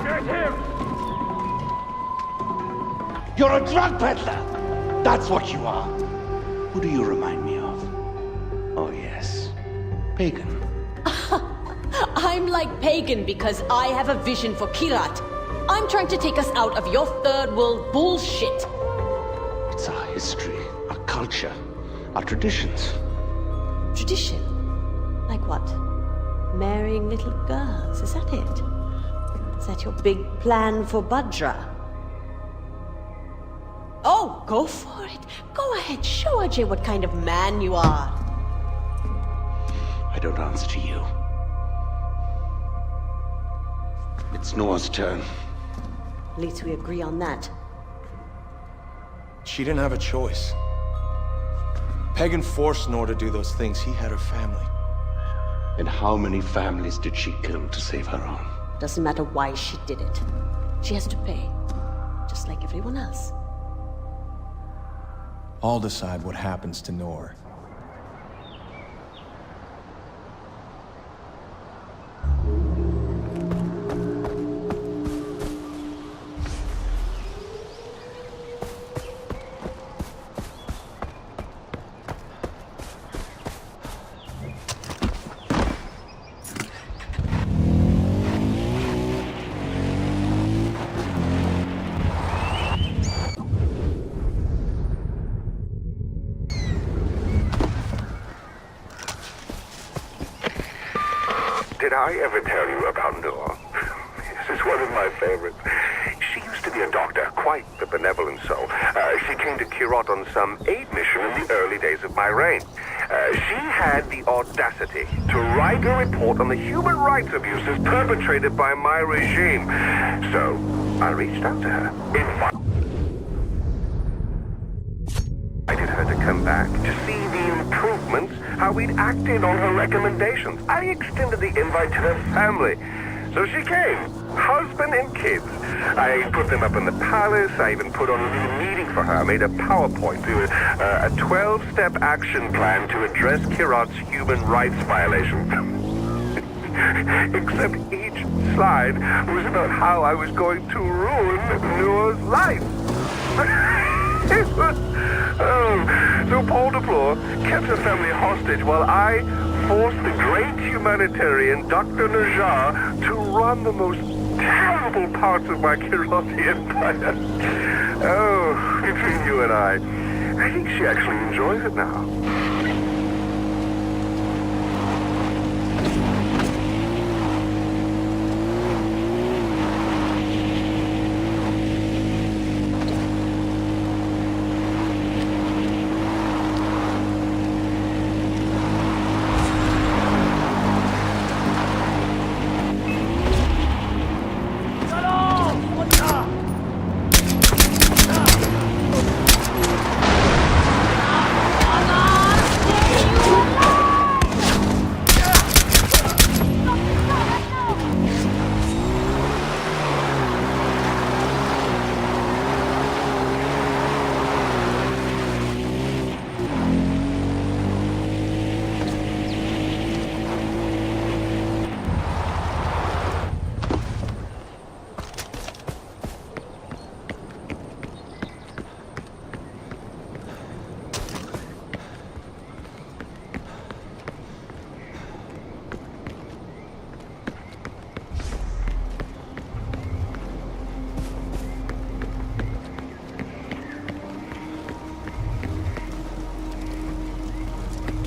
Get him! You're a drug peddler! That's what you are. Who do you remind me of? Oh, yes. Pagan. I'm like Pagan because I have a vision for Kirat. I'm trying to take us out of your third world bullshit. It's our history, our culture, our traditions. Tradition? Like what? Marrying little girls, is that it? Is that your big plan for Bhadra? Oh, go for it. Go ahead, show Ajay what kind of man you are. I don't answer to you. It's Noah's turn. At least we agree on that. She didn't have a choice. Pagan forced Noor to do those things. He had her family. And how many families did she kill to save her own? Doesn't matter why she did it. She has to pay. Just like everyone else. I'll decide what happens to Noor. Did I ever tell you about Noor? This is one of my favorites. She used to be a doctor, quite the benevolent soul. She came to Kirat on some aid mission in the early days of my reign. She had the audacity to write a report on the human rights abuses perpetrated by my regime. So, I reached out to her, invited her to come back to see the improvements, how we'd acted on her recommendations. I extended the invite to her family. So she came, husband and kids. I put them up in the palace. I even put on a little meeting for her. I made a PowerPoint, a 12-step action plan to address Kirat's human rights violations. Except each slide was about how I was going to ruin Noor's life. It was... So Paul DeFleur kept her family hostage while I forced the great humanitarian Dr. Najjar to run the most terrible parts of my Kirati empire. Oh, between you and I think she actually enjoys it now.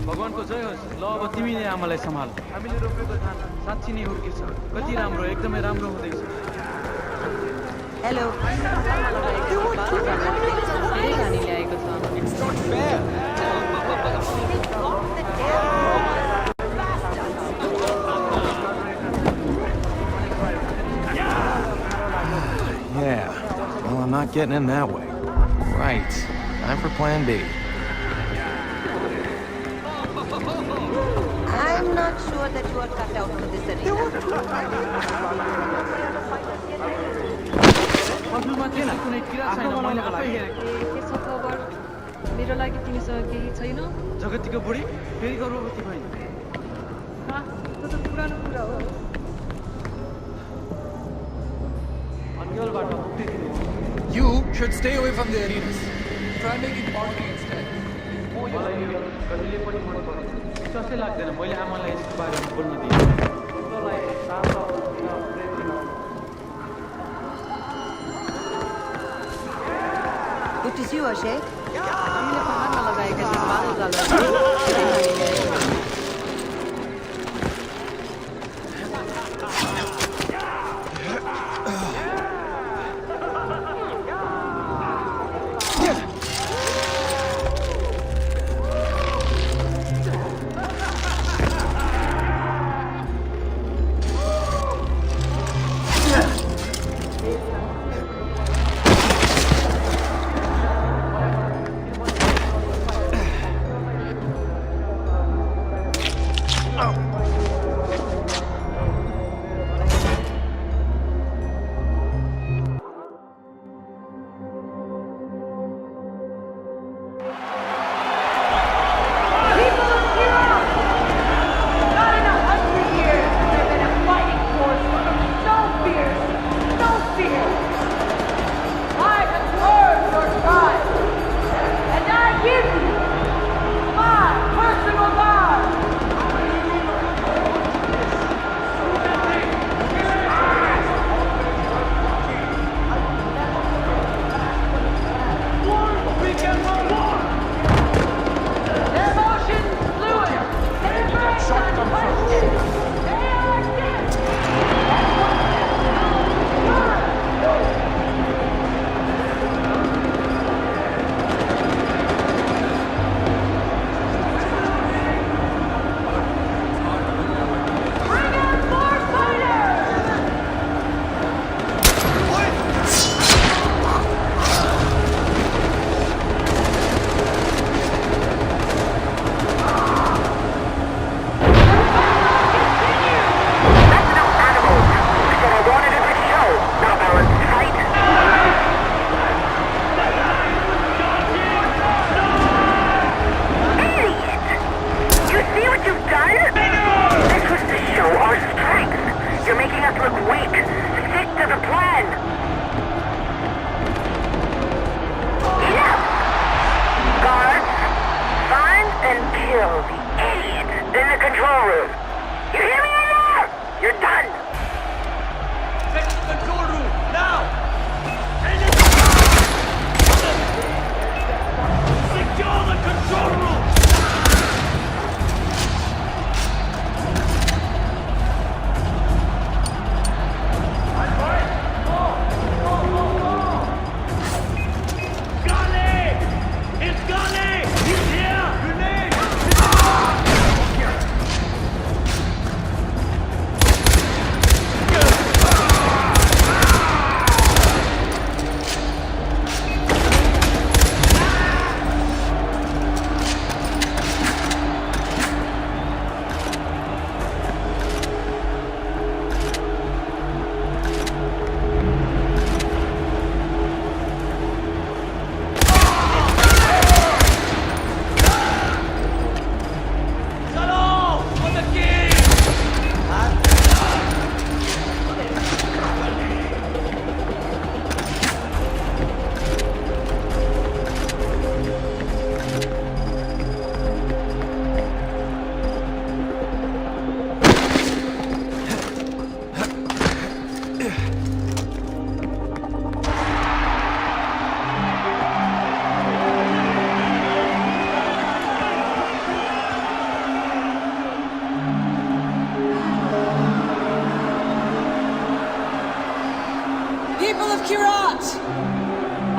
भगवानको जय होस् ल अब तिमी नै आमालाई सम्हाल हामीले रोपेको धान साच्चै नै हुर्केछ कति राम्रो एकदमै राम्रो हुँदैछ हेलो धेरै गाडी ल्याएको छ It's not fair. Yeah, well, I'm not getting in that way. Right, time for plan B. I'm not sure that you are cut out for this arena. हजुरमा त्यसले कुनै किरा छैन मैले आफै हेरेको के छ खबर मेरो लागि तिमीसँग केही छैन जगतीको बुढी फेरि गर्भवती भइन् त्यो त पुरानो कुरा हो मिडलबाट मुक्ति दिनु। You should stay away from the arenas. Try making pottery instead. मलाई यो कहिले पनि मन पर्दैन। विश्वासै लाग्दैन मैले आमालाई यसको बारेमा बोल्न दिएँ। उसलाई शान्त र प्रेम दिन। Good to see you, Ashay. हामीले पहाडमा लगाएका ती बादल जालहरू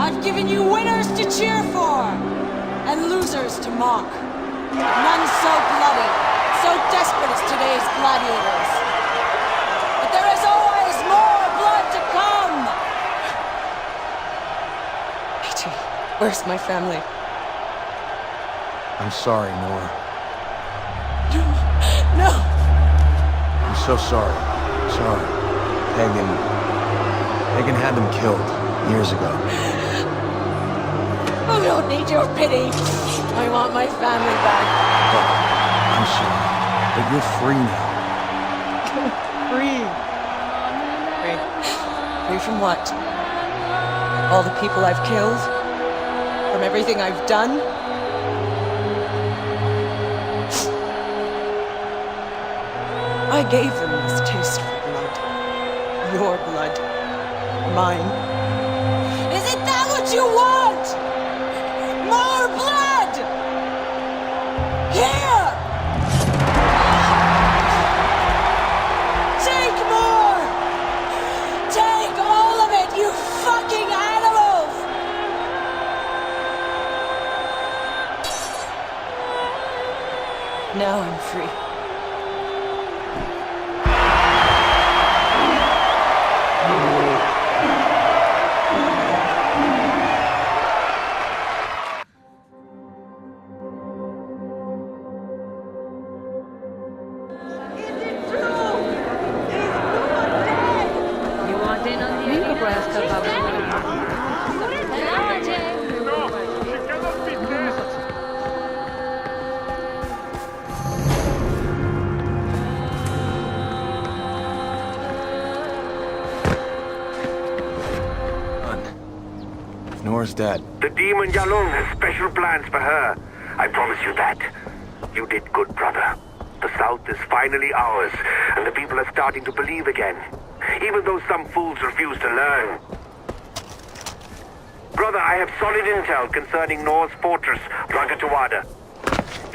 I've given you winners to cheer for, and losers to mock. None so bloody, so desperate as today's gladiators. But there is always more blood to come! Peter, where's my family? I'm sorry, Nora. No! I'm so sorry. Sorry. Pagan had them killed years ago. I don't need your pity. I want my family back. Look, I'm sorry, but you're free now. Free. Free from what? All the people I've killed? From everything I've done? I gave them this taste for blood. Your blood. Mine. Isn't that what you want? More blood! Here! Take more! Take all of it, you fucking animals! Now I'm free. Nora's dead. The demon Yalung has special plans for her. I promise you that. You did good, brother. The South is finally ours, and the people are starting to believe again. Even though some fools refuse to learn. Brother, I have solid intel concerning Nor's fortress, Rangatuwada.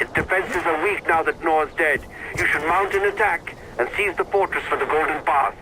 Its defenses are weak now that Nor's dead. You should mount an attack and seize the fortress for the Golden Path.